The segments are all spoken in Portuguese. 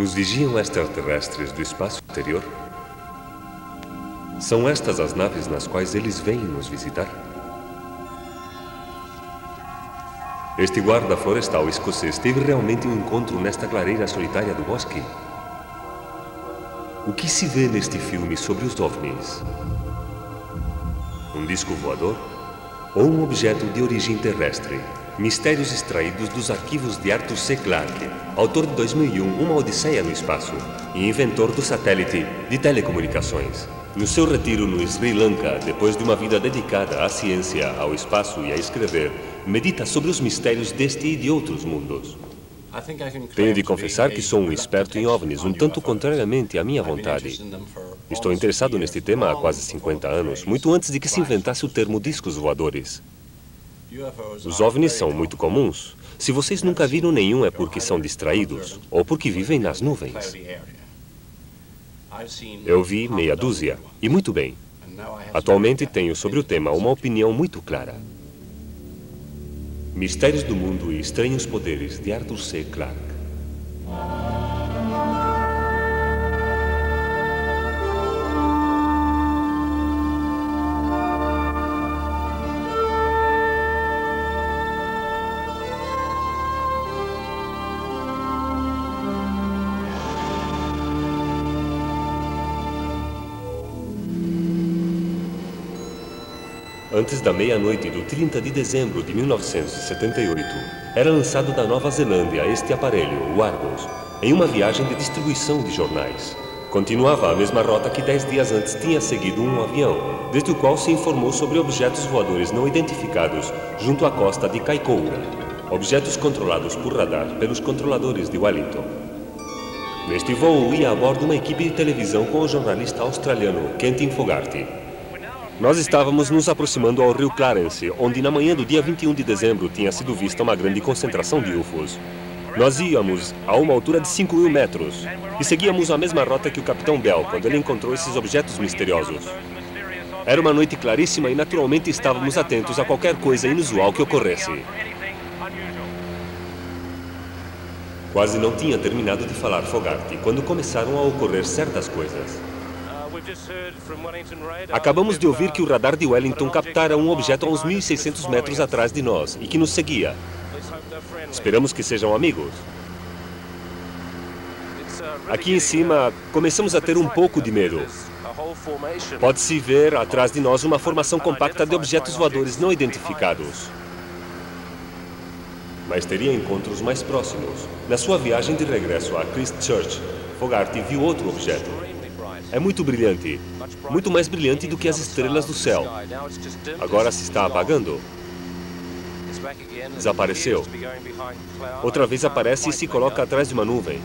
Nos vigiam extraterrestres do espaço exterior? São estas as naves nas quais eles vêm nos visitar? Este guarda florestal escocês teve realmente um encontro nesta clareira solitária do bosque? O que se vê neste filme sobre os OVNIs? Um disco voador? Ou um objeto de origem terrestre? Mistérios extraídos dos arquivos de Arthur C. Clarke, autor de 2001, Uma Odisseia no Espaço, e inventor do satélite de telecomunicações. No seu retiro no Sri Lanka, depois de uma vida dedicada à ciência, ao espaço e a escrever, medita sobre os mistérios deste e de outros mundos. Tenho de confessar que sou um experto em OVNIs, um tanto contrariamente à minha vontade. Estou interessado neste tema há quase 50 anos, muito antes de que se inventasse o termo discos voadores. Os OVNIs são muito comuns. Se vocês nunca viram nenhum é porque são distraídos ou porque vivem nas nuvens. Eu vi meia dúzia, e muito bem. Atualmente tenho sobre o tema uma opinião muito clara. Mistérios do Mundo e Estranhos Poderes, de Arthur C. Clarke. Antes da meia-noite do 30 de dezembro de 1978, era lançado da Nova Zelândia este aparelho, o Argos, em uma viagem de distribuição de jornais. Continuava a mesma rota que 10 dias antes tinha seguido um avião, desde o qual se informou sobre objetos voadores não identificados junto à costa de Kaikoura, objetos controlados por radar pelos controladores de Wellington. Neste voo ia a bordo uma equipe de televisão com o jornalista australiano Quentin Fogarty. Nós estávamos nos aproximando ao rio Clarence, onde na manhã do dia 21 de dezembro tinha sido vista uma grande concentração de UFOs. Nós íamos a uma altura de 5.000 metros e seguíamos a mesma rota que o Capitão Bell quando ele encontrou esses objetos misteriosos. Era uma noite claríssima e naturalmente estávamos atentos a qualquer coisa inusual que ocorresse. Quase não tinha terminado de falar Fogarty quando começaram a ocorrer certas coisas. Acabamos de ouvir que o radar de Wellington captara um objeto a uns 1.600 metros atrás de nós e que nos seguia. Esperamos que sejam amigos. Aqui em cima, começamos a ter um pouco de medo. Pode-se ver atrás de nós uma formação compacta de objetos voadores não identificados. Mas teria encontros mais próximos. Na sua viagem de regresso a Christchurch, Fogarty viu outro objeto. É muito brilhante, muito mais brilhante do que as estrelas do céu. Agora se está apagando. Desapareceu. Outra vez aparece e se coloca atrás de uma nuvem.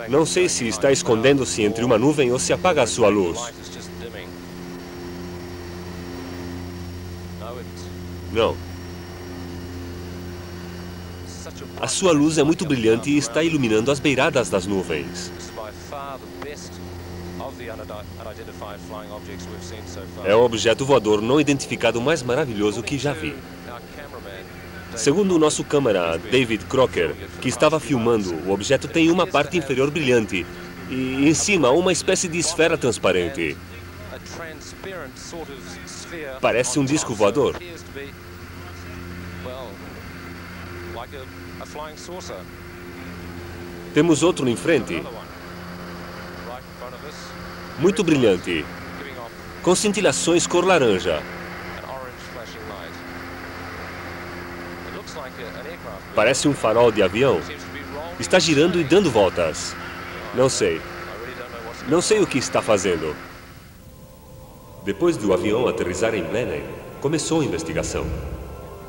Não sei se está escondendo-se entre uma nuvem ou se apaga a sua luz. Não. A sua luz é muito brilhante e está iluminando as beiradas das nuvens. É o objeto voador não identificado mais maravilhoso que já vi. Segundo o nosso câmera, David Crocker, que estava filmando, o objeto tem uma parte inferior brilhante e, em cima, uma espécie de esfera transparente. Parece um disco voador. Temos outro em frente. Muito brilhante, com cintilações cor laranja. Parece um farol de avião. Está girando e dando voltas. Não sei. Não sei o que está fazendo. Depois do avião aterrissar em Blenheim, começou a investigação.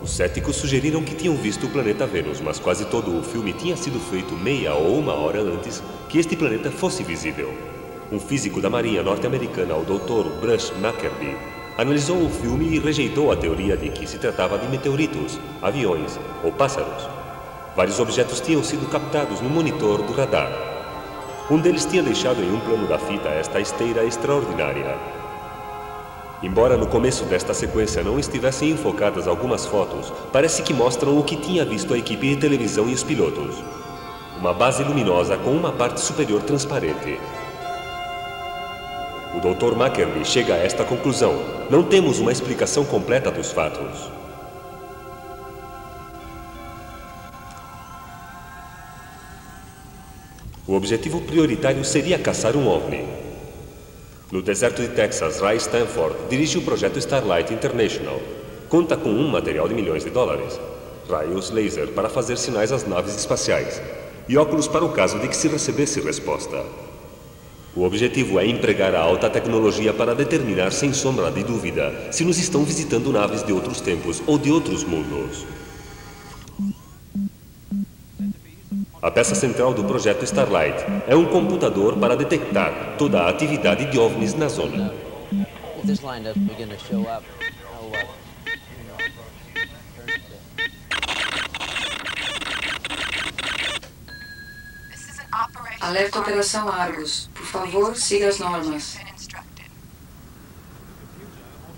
Os céticos sugeriram que tinham visto o planeta Vênus, mas quase todo o filme tinha sido feito meia ou uma hora antes que este planeta fosse visível. Um físico da Marinha norte-americana, o Dr. Bruce McKerby, analisou o filme e rejeitou a teoria de que se tratava de meteoritos, aviões ou pássaros. Vários objetos tinham sido captados no monitor do radar. Um deles tinha deixado em um plano da fita esta esteira extraordinária. Embora no começo desta sequência não estivessem enfocadas algumas fotos, parece que mostram o que tinha visto a equipe de televisão e os pilotos. uma base luminosa com uma parte superior transparente. O Dr. Mackerly chega a esta conclusão. Não temos uma explicação completa dos fatos. O objetivo prioritário seria caçar um OVNI. No deserto de Texas, Ray Stanford dirige o projeto Starlight International. Conta com um material de milhões de dólares, raios laser para fazer sinais às naves espaciais e óculos para o caso de que se recebesse resposta. O objetivo é empregar a alta tecnologia para determinar sem sombra de dúvida se nos estão visitando naves de outros tempos ou de outros mundos. A peça central do projeto Starlight é um computador para detectar toda a atividade de OVNIs na zona. Alerta Operação Argus. Por favor, siga as normas.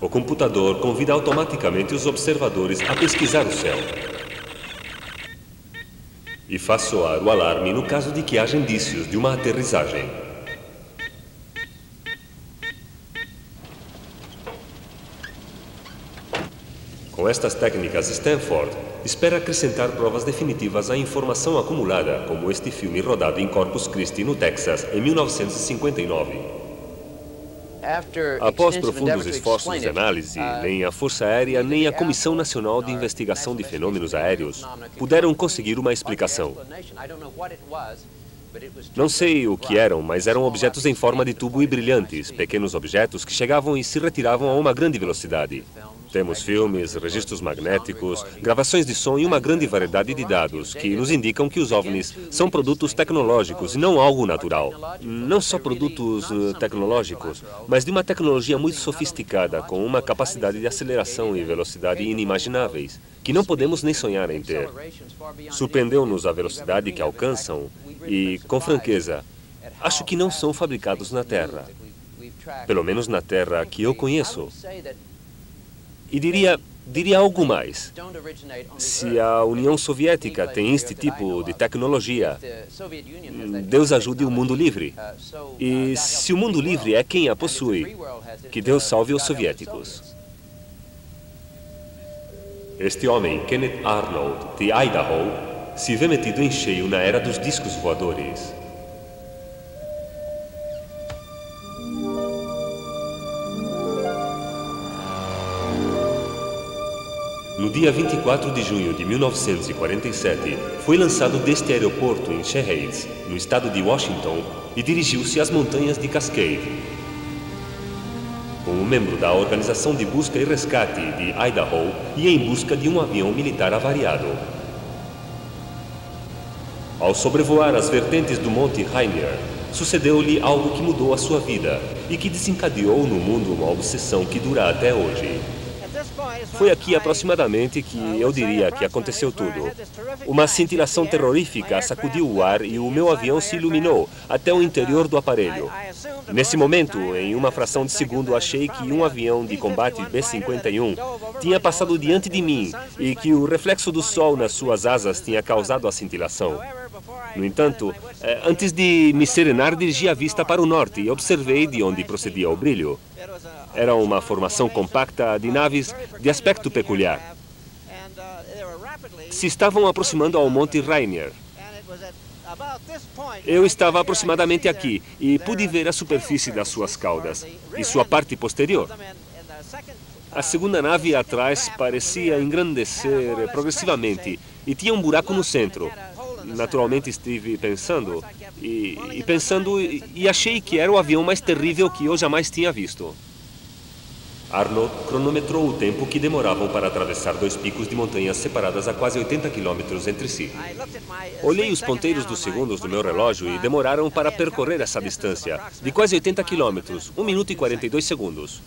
O computador convida automaticamente os observadores a pesquisar o céu e faz soar o alarme no caso de que haja indícios de uma aterrissagem. Com estas técnicas, Stanford espera acrescentar provas definitivas à informação acumulada, como este filme rodado em Corpus Christi, no Texas, em 1959. Após profundos esforços de análise, nem a Força Aérea nem a Comissão Nacional de Investigação de Fenômenos Aéreos puderam conseguir uma explicação. Não sei o que eram, mas eram objetos em forma de tubo e brilhantes, pequenos objetos que chegavam e se retiravam a uma grande velocidade. Temos filmes, registros magnéticos, gravações de som e uma grande variedade de dados que nos indicam que os OVNIs são produtos tecnológicos e não algo natural. Não só produtos tecnológicos, mas de uma tecnologia muito sofisticada, com uma capacidade de aceleração e velocidade inimagináveis, que não podemos nem sonhar em ter. Surpreendeu-nos a velocidade que alcançam e, com franqueza, acho que não são fabricados na Terra. Pelo menos na Terra que eu conheço. E diria algo mais. Se a União Soviética tem este tipo de tecnologia, Deus ajude o mundo livre. E se o mundo livre é quem a possui, que Deus salve os soviéticos. Este homem, Kenneth Arnold, de Idaho, se vê metido em cheio na era dos discos voadores. No dia 24 de junho de 1947, foi lançado deste aeroporto em Shahades, no estado de Washington, e dirigiu-se às montanhas de Cascade. Como membro da Organização de Busca e Resgate de Idaho, ia em busca de um avião militar avariado. Ao sobrevoar as vertentes do Monte Rainier, sucedeu-lhe algo que mudou a sua vida e que desencadeou no mundo uma obsessão que dura até hoje. Foi aqui aproximadamente que eu diria que aconteceu tudo. Uma cintilação terrorífica sacudiu o ar e o meu avião se iluminou até o interior do aparelho. Nesse momento, em uma fração de segundo, achei que um avião de combate B-51 tinha passado diante de mim e que o reflexo do sol nas suas asas tinha causado a cintilação. No entanto, antes de me serenar, dirigi a vista para o norte e observei de onde procedia o brilho. Era uma formação compacta de naves de aspecto peculiar. Se estavam aproximando ao Monte Rainier. Eu estava aproximadamente aqui e pude ver a superfície das suas caudas e sua parte posterior. A segunda nave atrás parecia engrandecer progressivamente e tinha um buraco no centro. Naturalmente estive pensando e achei que era o avião mais terrível que eu jamais tinha visto. Arnold cronometrou o tempo que demoravam para atravessar dois picos de montanhas separadas a quase 80 quilômetros entre si. Olhei os ponteiros dos segundos do meu relógio e demoraram para percorrer essa distância, de quase 80 quilômetros, 1 minuto e 42 segundos.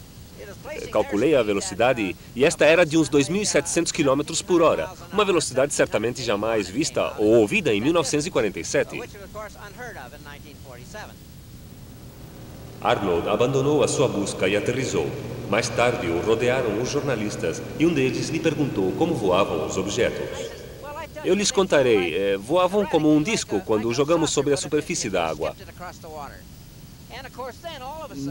Calculei a velocidade e esta era de uns 2.700 km por hora, uma velocidade certamente jamais vista ou ouvida em 1947. Arnold abandonou a sua busca e aterrissou. Mais tarde o rodearam os jornalistas e um deles lhe perguntou como voavam os objetos. Eu lhes contarei. Voavam como um disco quando jogamos sobre a superfície da água.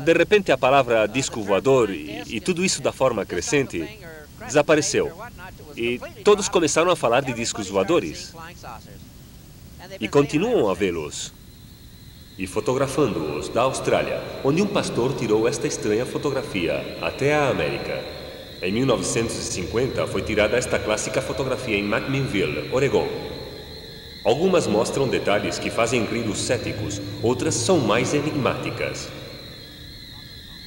De repente, a palavra disco voador e tudo isso da forma crescente desapareceu. E todos começaram a falar de discos voadores. E continuam a vê-los. E fotografando-os da Austrália, onde um pastor tirou esta estranha fotografia, até a América. Em 1950, foi tirada esta clássica fotografia em McMinnville, Oregon. Algumas mostram detalhes que fazem rir os céticos, outras são mais enigmáticas.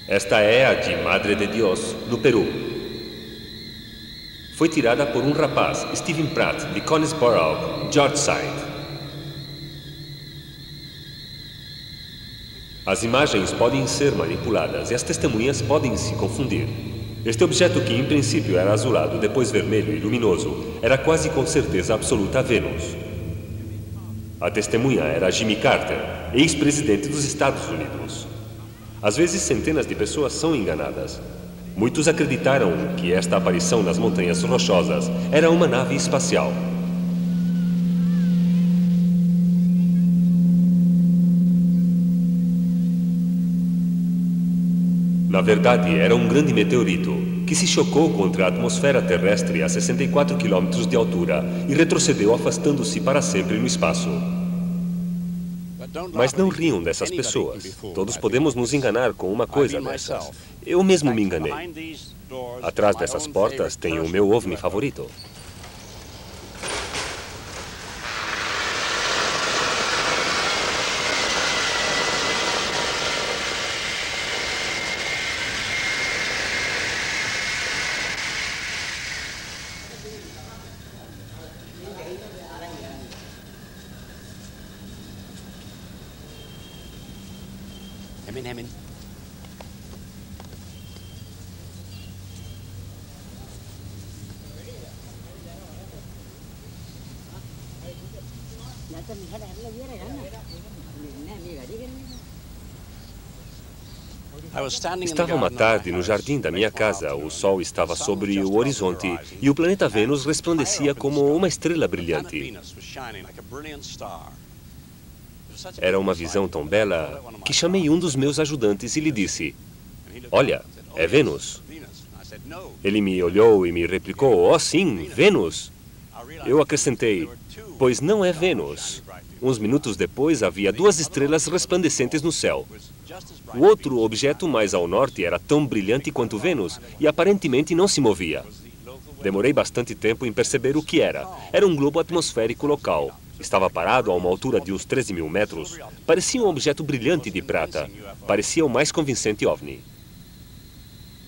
Esta é a de Madre de Dios, no Peru. Foi tirada por um rapaz, Stephen Pratt, de Conisborough, Georgeside. As imagens podem ser manipuladas e as testemunhas podem se confundir. Este objeto, que em princípio era azulado, depois vermelho e luminoso, era quase com certeza absoluta Vênus. A testemunha era Jimmy Carter, ex-presidente dos Estados Unidos. Às vezes, centenas de pessoas são enganadas. Muitos acreditaram que esta aparição nas montanhas rochosas era uma nave espacial. Na verdade, era um grande meteorito que se chocou contra a atmosfera terrestre a 64 quilômetros de altura e retrocedeu, afastando-se para sempre no espaço. Mas não riam dessas pessoas. Todos podemos nos enganar com uma coisa dessas. Eu mesmo me enganei. Atrás dessas portas tem o meu OVNI favorito. Hemin. Estava uma tarde no jardim da minha casa. O sol estava sobre o horizonte e o planeta Vênus resplandecia como uma estrela brilhante. Era uma visão tão bela que chamei um dos meus ajudantes e lhe disse: "Olha, é Vênus." Ele me olhou e me replicou: "Oh, sim, Vênus." Eu acrescentei: "Pois não é Vênus." Uns minutos depois, havia duas estrelas resplandecentes no céu. O outro objeto mais ao norte era tão brilhante quanto Vênus e aparentemente não se movia. Demorei bastante tempo em perceber o que era. Era um globo atmosférico local. Estava parado a uma altura de uns 13.000 metros. Parecia um objeto brilhante de prata. Parecia o mais convincente OVNI.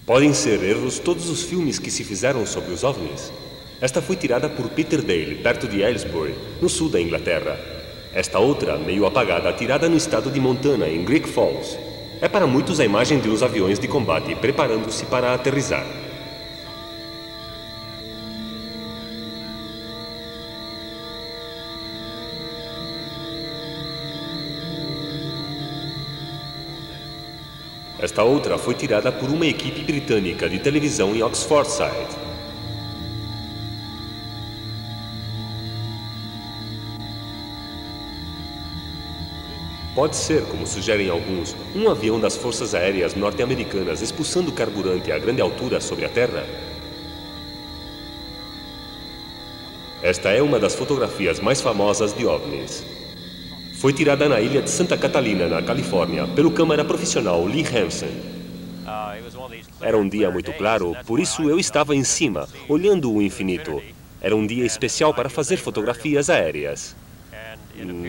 Podem ser erros todos os filmes que se fizeram sobre os OVNIs. Esta foi tirada por Peter Dale, perto de Aylesbury, no sul da Inglaterra. Esta outra, meio apagada, tirada no estado de Montana, em Greek Falls. É para muitos a imagem de uns aviões de combate preparando-se para aterrissar. Esta outra foi tirada por uma equipe britânica de televisão em Oxfordshire. Pode ser, como sugerem alguns, um avião das forças aéreas norte-americanas expulsando carburante a grande altura sobre a Terra. Esta é uma das fotografias mais famosas de OVNIs. Foi tirada na ilha de Santa Catalina, na Califórnia, pelo câmara profissional Lee Hansen. Era um dia muito claro, por isso eu estava em cima, olhando o infinito. Era um dia especial para fazer fotografias aéreas.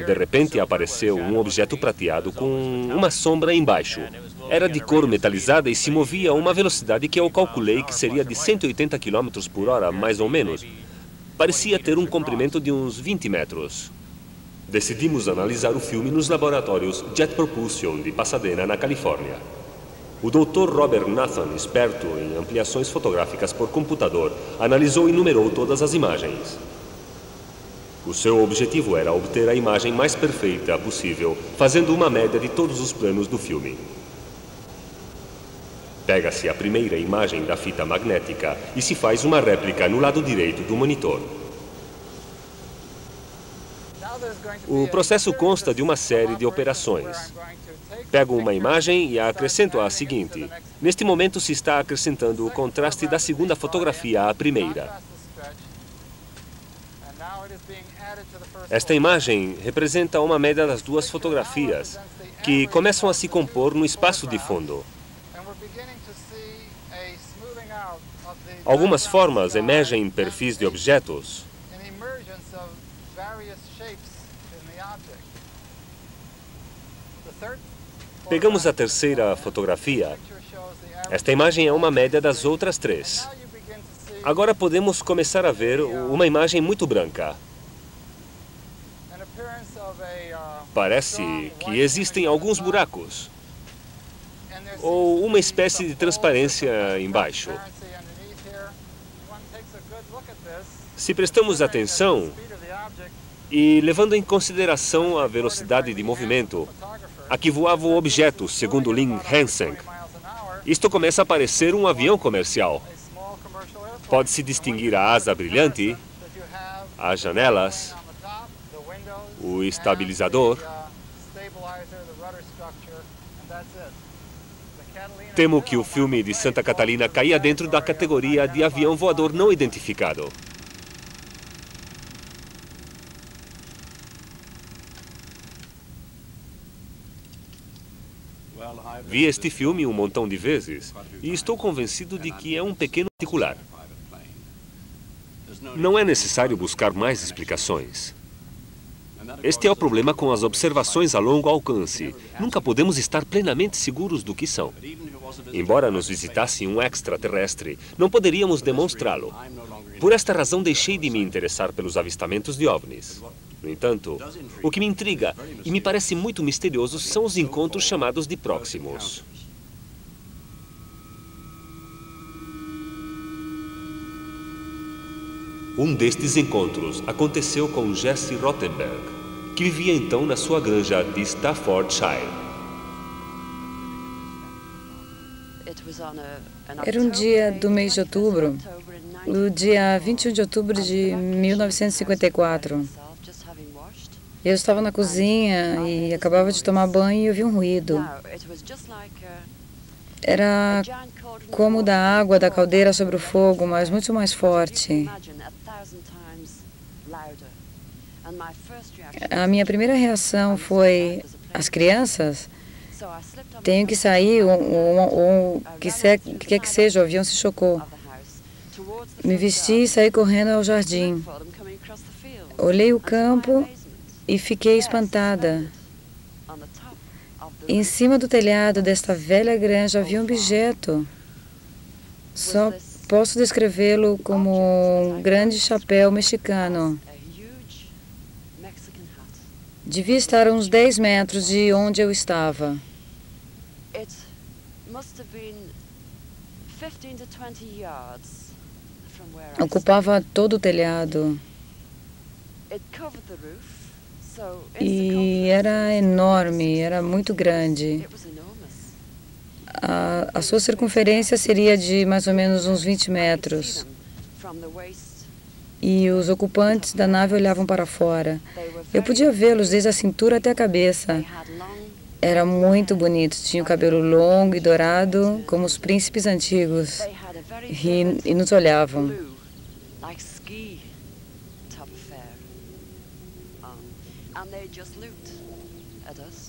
De repente apareceu um objeto prateado com uma sombra embaixo. Era de cor metalizada e se movia a uma velocidade que eu calculei que seria de 180 km por hora, mais ou menos. Parecia ter um comprimento de uns 20 metros. Decidimos analisar o filme nos laboratórios Jet Propulsion de Pasadena, na Califórnia. O Dr. Robert Nathan, experto em ampliações fotográficas por computador, analisou e numerou todas as imagens. O seu objetivo era obter a imagem mais perfeita possível, fazendo uma média de todos os planos do filme. Pega-se a primeira imagem da fita magnética e se faz uma réplica no lado direito do monitor. O processo consta de uma série de operações. Pego uma imagem e a acrescento à seguinte. Neste momento se está acrescentando o contraste da segunda fotografia à primeira. Esta imagem representa uma média das duas fotografias, que começam a se compor no espaço de fundo. Algumas formas emergem em perfis de objetos. Pegamos a terceira fotografia. Esta imagem é uma média das outras três. Agora podemos começar a ver uma imagem muito branca. Parece que existem alguns buracos, ou uma espécie de transparência embaixo. Se prestamos atenção e levando em consideração a velocidade de movimento a que voava o objeto, segundo Lin Hansen, isto começa a parecer um avião comercial. Pode-se distinguir a asa brilhante, as janelas, o estabilizador. Temo que o filme de Santa Catalina caia dentro da categoria de avião voador não identificado. Vi este filme um montão de vezes e estou convencido de que é um pequeno particular. Não é necessário buscar mais explicações. Este é o problema com as observações a longo alcance. Nunca podemos estar plenamente seguros do que são. Embora nos visitasse um extraterrestre, não poderíamos demonstrá-lo. Por esta razão, deixei de me interessar pelos avistamentos de OVNIs. No entanto, o que me intriga e me parece muito misterioso são os encontros chamados de próximos. Um destes encontros aconteceu com Jesse Rottenberg, que vivia então na sua granja de Staffordshire. Era um dia do mês de outubro, o dia 21 de outubro de 1954. Eu estava na cozinha e acabava de tomar banho e ouvi um ruído. Era como o da água da caldeira sobre o fogo, mas muito mais forte. A minha primeira reação foi: as crianças? Tenho que sair, ou que quer que seja, o avião se chocou. Me vesti e saí correndo ao jardim. Olhei o campo e fiquei espantada. Em cima do telhado desta velha granja havia um objeto. Só posso descrevê-lo como um grande chapéu mexicano. Devia estar a uns 10 metros de onde eu estava. Ocupava todo o telhado. E era enorme, era muito grande. A sua circunferência seria de mais ou menos uns 20 metros. E os ocupantes da nave olhavam para fora. Eu podia vê-los desde a cintura até a cabeça. Era muito bonito. Tinha o cabelo longo e dourado, como os príncipes antigos. E nos olhavam.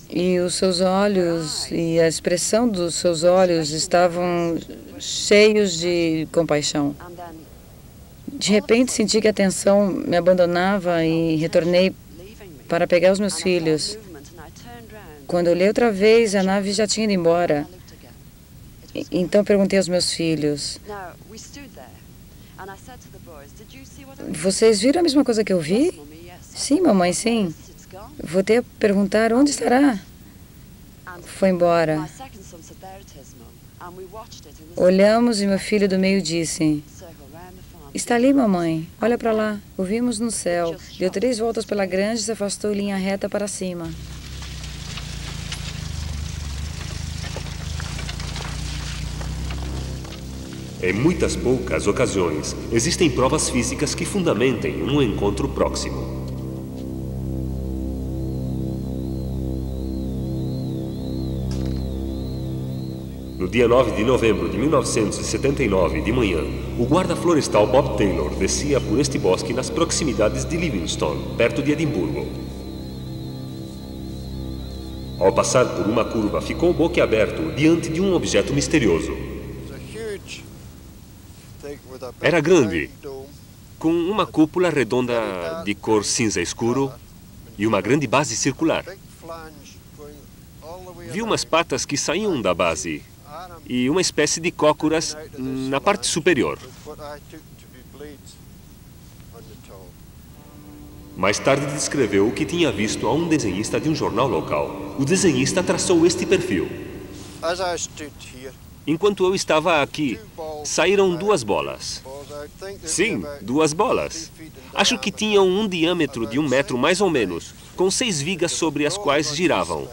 E os seus olhos e a expressão dos seus olhos estavam cheios de compaixão. De repente senti que a atenção me abandonava e retornei para pegar os meus filhos. Quando olhei outra vez, a nave já tinha ido embora. Então perguntei aos meus filhos: vocês viram a mesma coisa que eu vi? Sim, mamãe, sim. Voltei a perguntar: onde estará? Foi embora. Olhamos e meu filho do meio disse: está ali, mamãe. Olha para lá. O vimos no céu. Deu 3 voltas pela granja e se afastou em linha reta para cima. Em muitas poucas ocasiões, existem provas físicas que fundamentem um encontro próximo. dia 9 de novembro de 1979, de manhã, o guarda florestal Bob Taylor descia por este bosque nas proximidades de Livingstone, perto de Edimburgo. Ao passar por uma curva, ficou boquiaberto diante de um objeto misterioso. Era grande, com uma cúpula redonda de cor cinza escuro e uma grande base circular. Vi umas patas que saíam da base e uma espécie de cócoras na parte superior. Mais tarde descreveu o que tinha visto a um desenhista de um jornal local. O desenhista traçou este perfil. Enquanto eu estava aqui, saíram 2 bolas. Sim, 2 bolas. Acho que tinham um diâmetro de 1 metro mais ou menos, com 6 vigas sobre as quais giravam.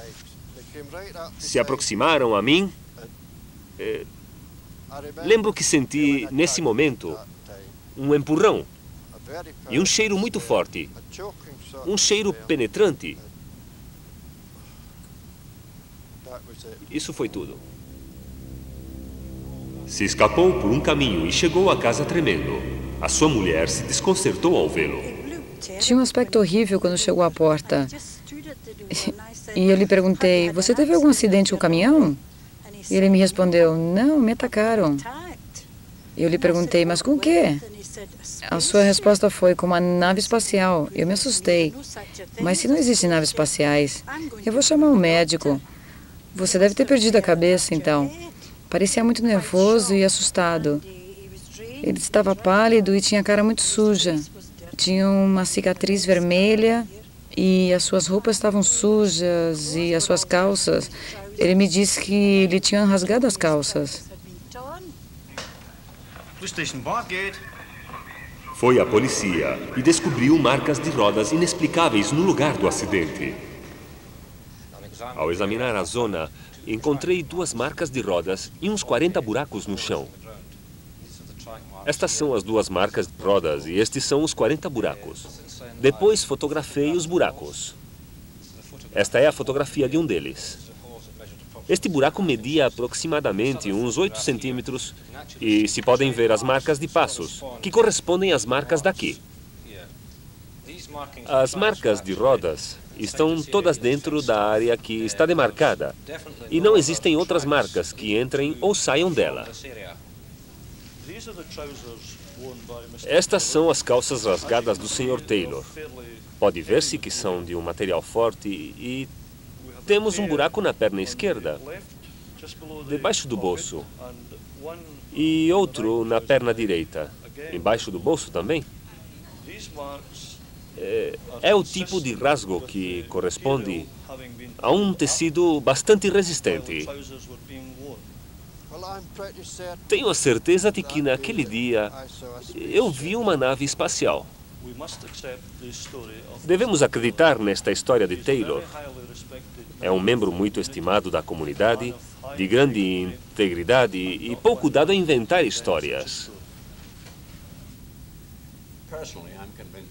Se aproximaram a mim. Lembro que senti, nesse momento, um empurrão e um cheiro muito forte. Um cheiro penetrante. Isso foi tudo. Se escapou por um caminho e chegou a casa tremendo. A sua mulher se desconcertou ao vê-lo. Tinha um aspecto horrível quando chegou à porta. E eu lhe perguntei, você teve algum acidente com o caminhão? E ele me respondeu, não, me atacaram. E eu lhe perguntei, mas com o quê? A sua resposta foi, com uma nave espacial. Eu me assustei. Mas se não existem naves espaciais, eu vou chamar um médico. Você deve ter perdido a cabeça, então. Parecia muito nervoso e assustado. Ele estava pálido e tinha a cara muito suja. Tinha uma cicatriz vermelha e as suas roupas estavam sujas e as suas calças. Ele me disse que lhe tinham rasgado as calças. Foi à polícia e descobriu marcas de rodas inexplicáveis no lugar do acidente. Ao examinar a zona, encontrei 2 marcas de rodas e uns 40 buracos no chão. Estas são as 2 marcas de rodas e estes são os 40 buracos. Depois fotografei os buracos. Esta é a fotografia de um deles. Este buraco media aproximadamente uns 8 centímetros e se podem ver as marcas de passos, que correspondem às marcas daqui. As marcas de rodas estão todas dentro da área que está demarcada e não existem outras marcas que entrem ou saiam dela. Estas são as calças rasgadas do Sr. Taylor. Pode ver-se que são de um material forte e temos um buraco na perna esquerda, debaixo do bolso, e outro na perna direita, embaixo do bolso também. É o tipo de rasgo que corresponde a um tecido bastante resistente. Tenho a certeza de que naquele dia eu vi uma nave espacial. Devemos acreditar nesta história de Taylor. É um membro muito estimado da comunidade, de grande integridade e pouco dado a inventar histórias.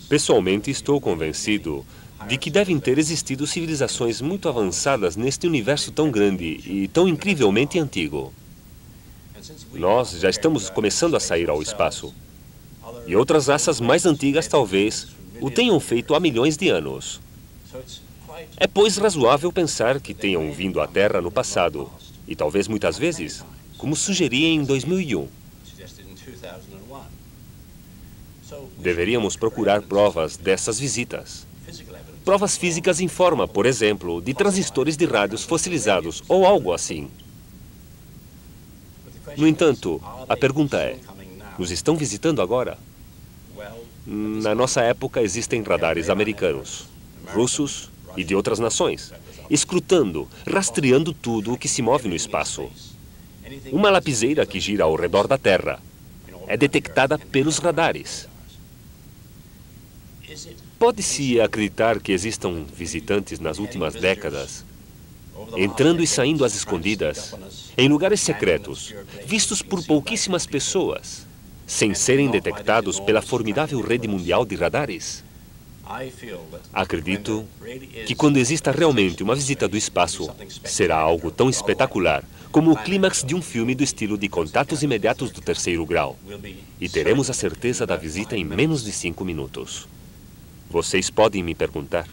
Pessoalmente, estou convencido de que devem ter existido civilizações muito avançadas neste universo tão grande e tão incrivelmente antigo. Nós já estamos começando a sair ao espaço. E outras raças mais antigas, talvez, o tenham feito há milhões de anos. É, pois, razoável pensar que tenham vindo à Terra no passado, e talvez muitas vezes, como sugeri em 2001. Deveríamos procurar provas dessas visitas. Provas físicas em forma, por exemplo, de transistores de rádios fossilizados ou algo assim. No entanto, a pergunta é, nos estão visitando agora? Na nossa época existem radares americanos, russos e de outras nações, escrutando, rastreando tudo o que se move no espaço. Uma lapiseira que gira ao redor da Terra é detectada pelos radares. Pode-se acreditar que existam visitantes nas últimas décadas, entrando e saindo às escondidas, em lugares secretos, vistos por pouquíssimas pessoas, sem serem detectados pela formidável rede mundial de radares? Acredito que quando exista realmente uma visita do espaço, será algo tão espetacular como o clímax de um filme do estilo de Contatos Imediatos do Terceiro Grau. E teremos a certeza da visita em menos de 5 minutos. Vocês podem me perguntar,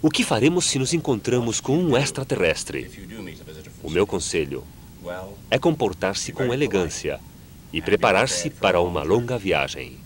o que faremos se nos encontramos com um extraterrestre? O meu conselho é comportar-se com elegância e preparar-se para uma longa viagem.